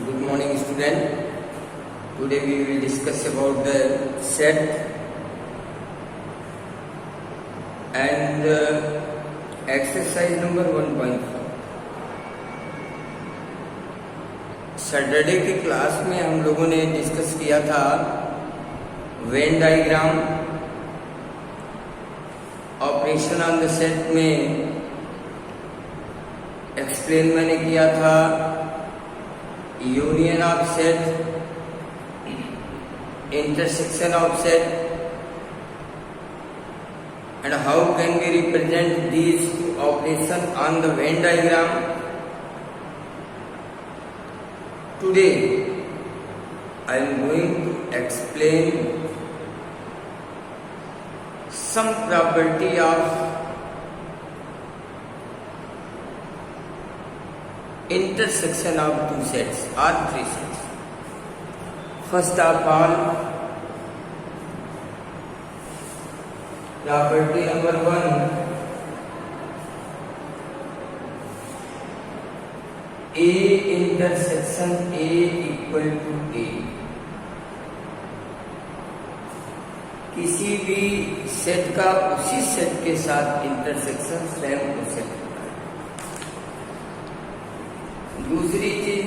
Good morning, student. Today we will discuss about the set and exercise number 1.4. Saturday की class में हम लोगों ने डिस्कस किया था Venn diagram, operation on the set में एक्सप्लेन मैंने किया था union of set, intersection of set, and how can we represent these two operations on the Venn diagram. Today I am going to explain some property of intersection of two sets or three sets. First of all, property number 1, A intersection A equal to A. किसी भी set का उसी set के साथ intersection same हो सकता है. दूसरी चीज,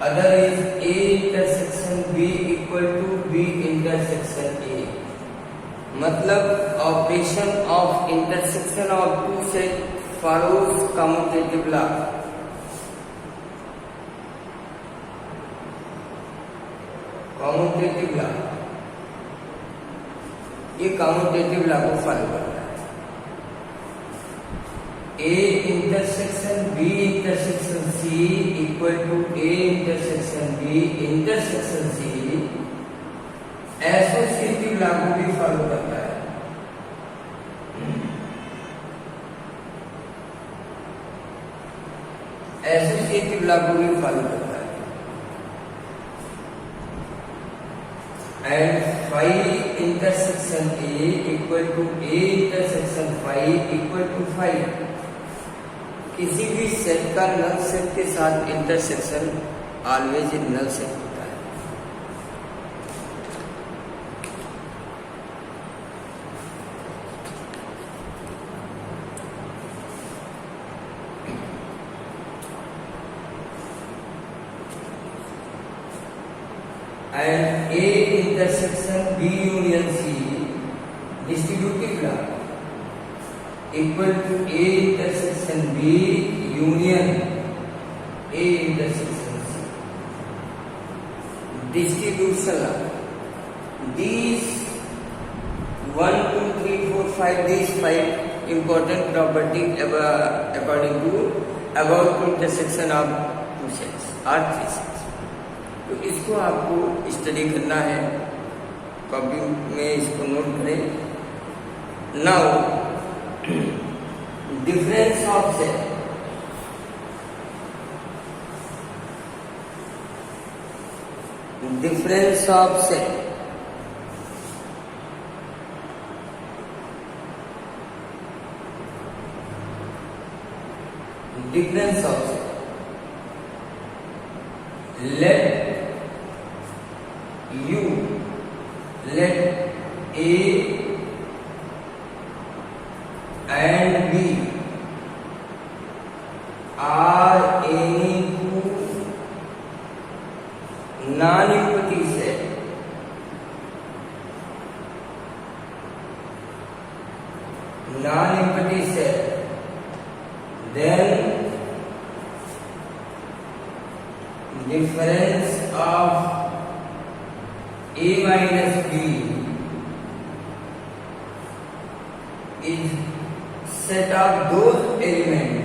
other is A intersection B equal to B intersection A. मतलब operation of intersection of two set follows commutative law. Commutative law, ये कम्यूटेटिव लॉ को फॉलो करता है. A intersection B intersection C equal to A intersection B intersection C associative law को भी follow करता है. Associative law को भी फॉलो करता है. And five intersection A equal to A intersection five equal to five. किसी भी सेट का नल सेट के साथ intersection always in null set होता है. And A intersection B union C distributive law equal to A intersection B union A intersection C distribution law. These 1, 2, 3, 4, 5 these 5 important property according to about intersection of two sets or three sets. तो इसको आपको study करना है, copy में इसको note करें. Now difference of set. Difference of set. Difference of set. let A and B are any two non-empty set. Non-empty set. Then difference of A minus B is set of those elements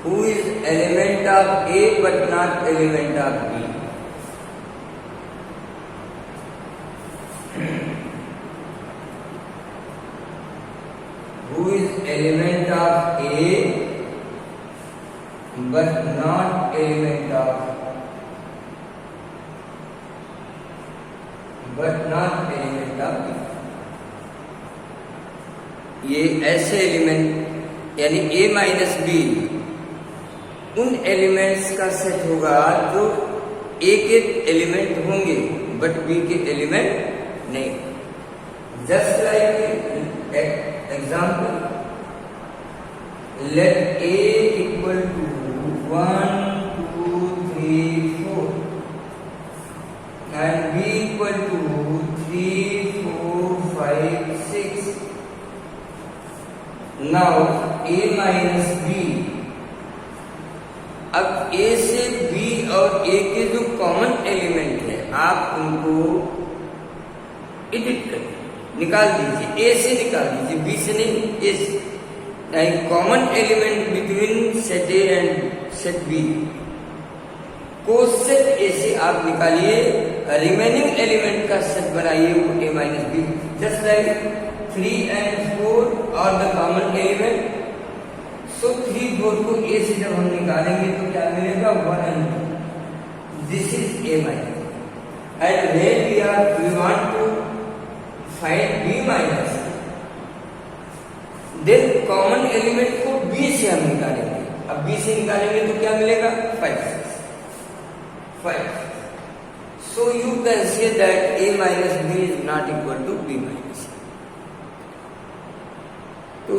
who is element of A but not element of B. Who is element of A but not element of but not element of B. ये ऐसे element यानी a minus B उन elements का set होगा जो a के element होंगे but b के एलिमेंट नहीं। Just like example, let a equal to 1 2 3 4 and b equal to 3 4 5 6। now a minus b, अब a से b और a के जो कॉमन एलिमेंट है आप उनको एडिट कर निकाल दीजिए, a से निकाल दीजिए, b से नहीं, a से। Common element between set A and set B को सेट ए से आप निकालिए, रिमेनिंग एलिमेंट का सेट बनाइए वो a minus B. Just like 3 and 4 और द कॉमन एलिमेंट, सो 3 4 को a से जब हम निकालेंगे तो क्या मिलेगा 1 and 2, this is a minus. And when we want to find b minus, then common element को b से हम निकालेंगे। अब b से निकालेंगे तो क्या मिलेगा 5। So you can say that a minus B is not equal to b minus. तो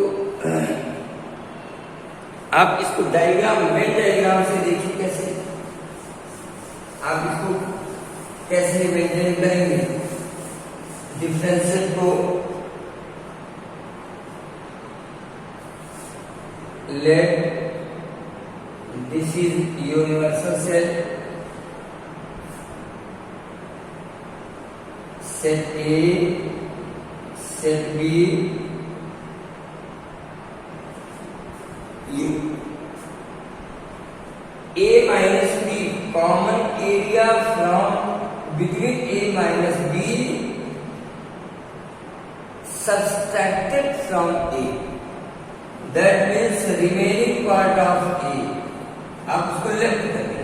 आप इसको डायग्राम वेन डायग्राम से देखिए कैसे आप इसको कैसे मेंटेन करेंगे डिफरेंशियल को। Let this is universal set, set A, set B, A minus B, common area from between A minus B subtracted from A, that means remaining part of A, आप उसको लेफ्ट करें।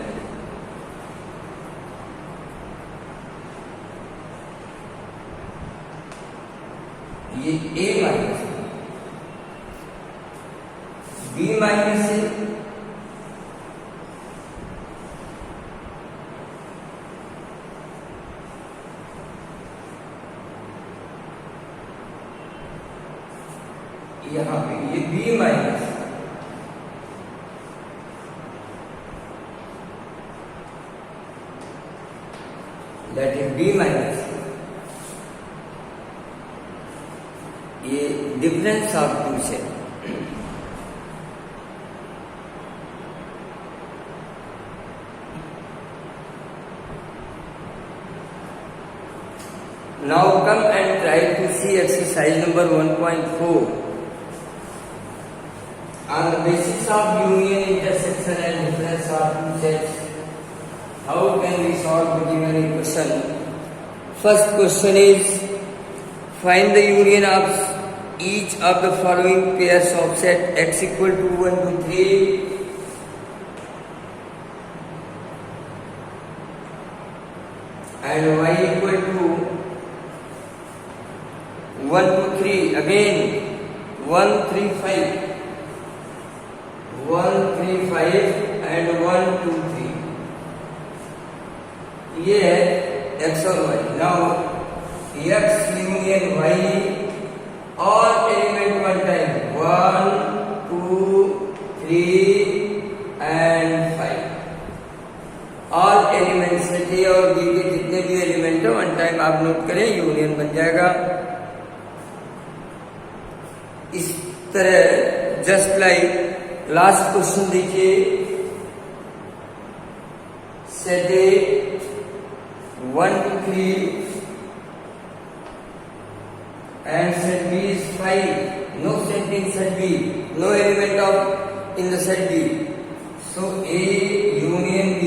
ये A minus B minus है, यहां पे ये b minus, that is b minus, ये difference of to से। Now come and try to see exercise number 1.4. On the basis of union, intersection and difference of two sets, how can we solve the given equation? First question is, find the union of each of the following pairs of set x equal to 1 to 3 and y equal to 1 to 3, again 1 3 5, 1 3 5 and 1 2 3, ये है x और y। Now x union y, all element one time 1 2 3 and 5, all elements है a और b के जितने भी element है one time आप नोट करें, यूनियन बन जाएगा। इस तरह जस्ट लाइक लास्ट क्वेश्चन देखिए, set A 1 to 3 and set B is 5, no set in set B, no element of in the set B, so A union B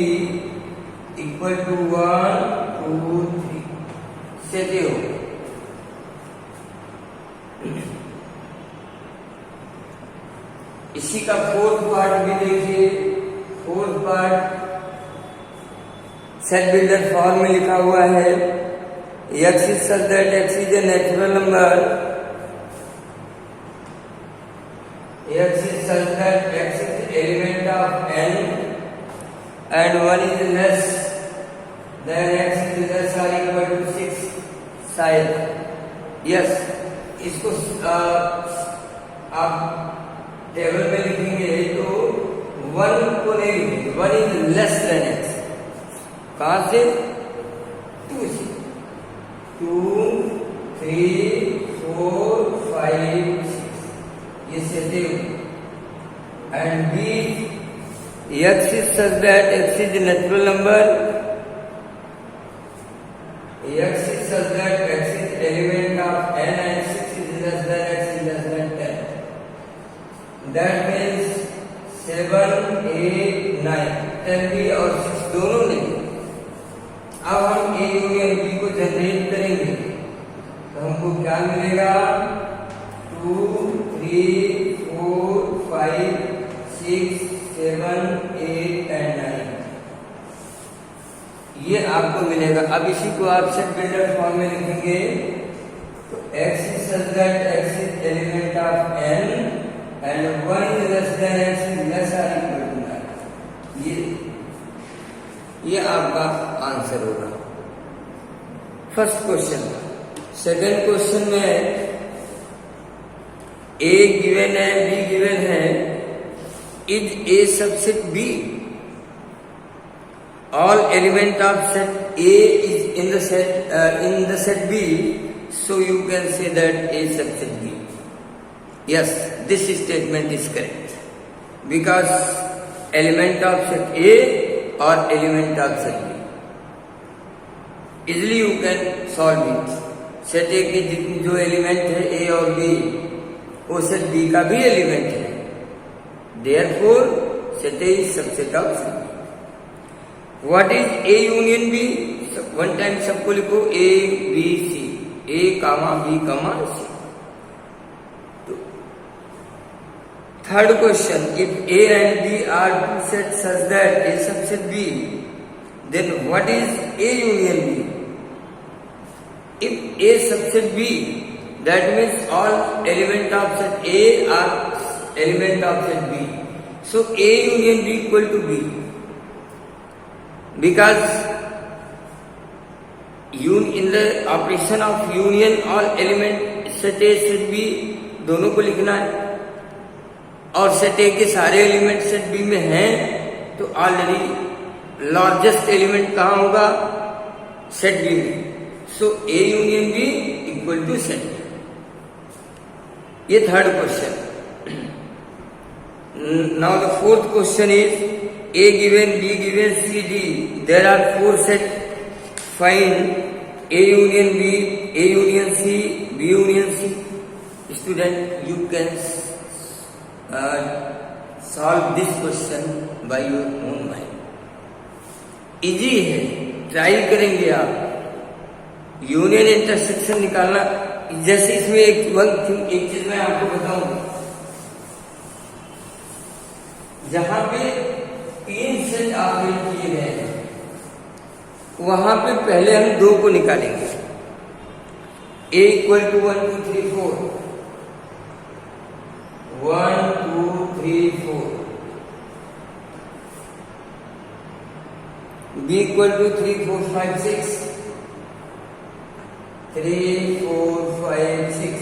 equal to 1 2 3, set A हो। इसी का fourth part भी देखिए, fourth part set builder form में लिखा हुआ है, x is such that x is a natural number X is such that X is element of n and 1 is less than X is less or equal to 6 शायद yes इसको आप table में लिखेंगे तो 1 को नहीं लिखेंगे, 1 इज लेस देन X। कहां से? 2 से। 2 3 4 5 6 ये setting and B X is such that X is a natural number, X is such that X is element of n and 6 is less than X is less than 10. That means 7 8 9 10 B और 6 दोनों नहीं। अब हम A union B को generate करेंगे तो हमको क्या मिलेगा? 2 3 4 5 6 7 8 and 9 ये आपको मिलेगा। अब इसी को आप सेट बिल्डर फॉर्म में लिखेंगे तो X is such that X is element of n and 1 is less than X is less or equal to 9। ये आपका आंसर होगा फर्स्ट क्वेश्चन। सेकंड क्वेश्चन में A गिवन है, B गिवन है, is A subset B? All element of set A is in the set B, so you can say that A subset B. Yes, this statement is correct because element of set A or element of set B. Easily you can solve it. Set A के जितने जो element है A और B वो set B का भी element है, therefore set A is subset of set B. What is A union B? One time सबको लिखो A B C, A comma B comma C. Third question, if A and B are two sets such that A subset B, then what is A union B? If A subset B, that means all element of set A are element of set B. So A union B equal to B. Because in the operation of union all element set A set B दोनों को लिखना है और set A के सारे element set B में हैं तो ऑलरेडी लार्जेस्ट एलिमेंट कहाँ होगा? सेट B में। So A union B equal to set B। ये third question. Now the fourth question is A given, B given, C, D. There are four sets. Find A union B, A union C, B union C. Student, you can solve this question by your own mind. Easy है, try करेंगे आप। Union intersection निकालना जैसे इसमें एक चीज मैं आपको बताऊंगा, जहां पे 3 सेट ऑपरेट किए गए हैं वहां पे पहले हम 2 को निकालेंगे। A equal to 1 2 3 4, 1 2 3 4, B equal to 3 4 5 6, 3 4 5 6,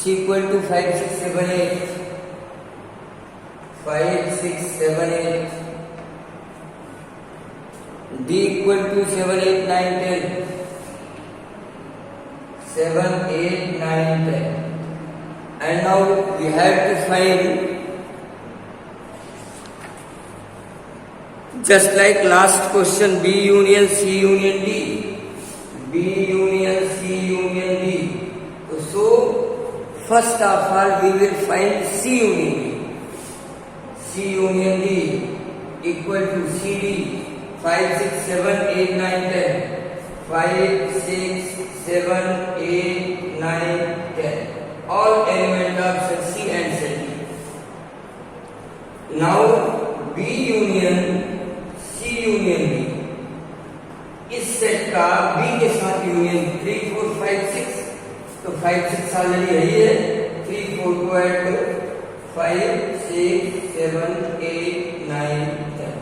C equal to 5 6 7 8, 5 6 7 8, D equal to 7 8 9 10, 7 8 9 10, and now we have to find, just like last question, B union C union D, B union C union D. So first of all we will find C union D. C union D equal to CD 5 6 7 8 9 10, 5 6 7 8 9 10, all element of set C and set D. Now B union C union D, इस set का B के साथ union 3 4 5 6, तो 5 6 already यही है, 3 4 4 को add करो, 5 6 7 8 9 10,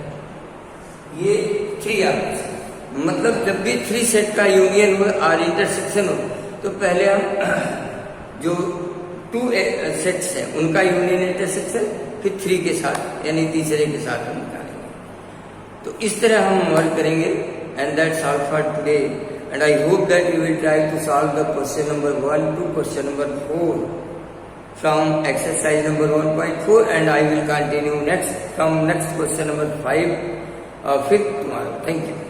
ये 3 आपके साथ। मतलब जब भी 3 सेट का यूनियन हो और इंटरसेक्शन हो तो पहले हम जो 2 सेट्स हैं उनका यूनियन इंटरसेक्शन, फिर 3 के साथ यानी तीसरे के साथ हम निकालेंगे। तो इस तरह हम वर्क करेंगे। And that's all for today, and I hope that you will try to solve the question number 1 to question number 4 from exercise number 1.4, and I will continue from next question number 5 5th tomorrow. Thank you.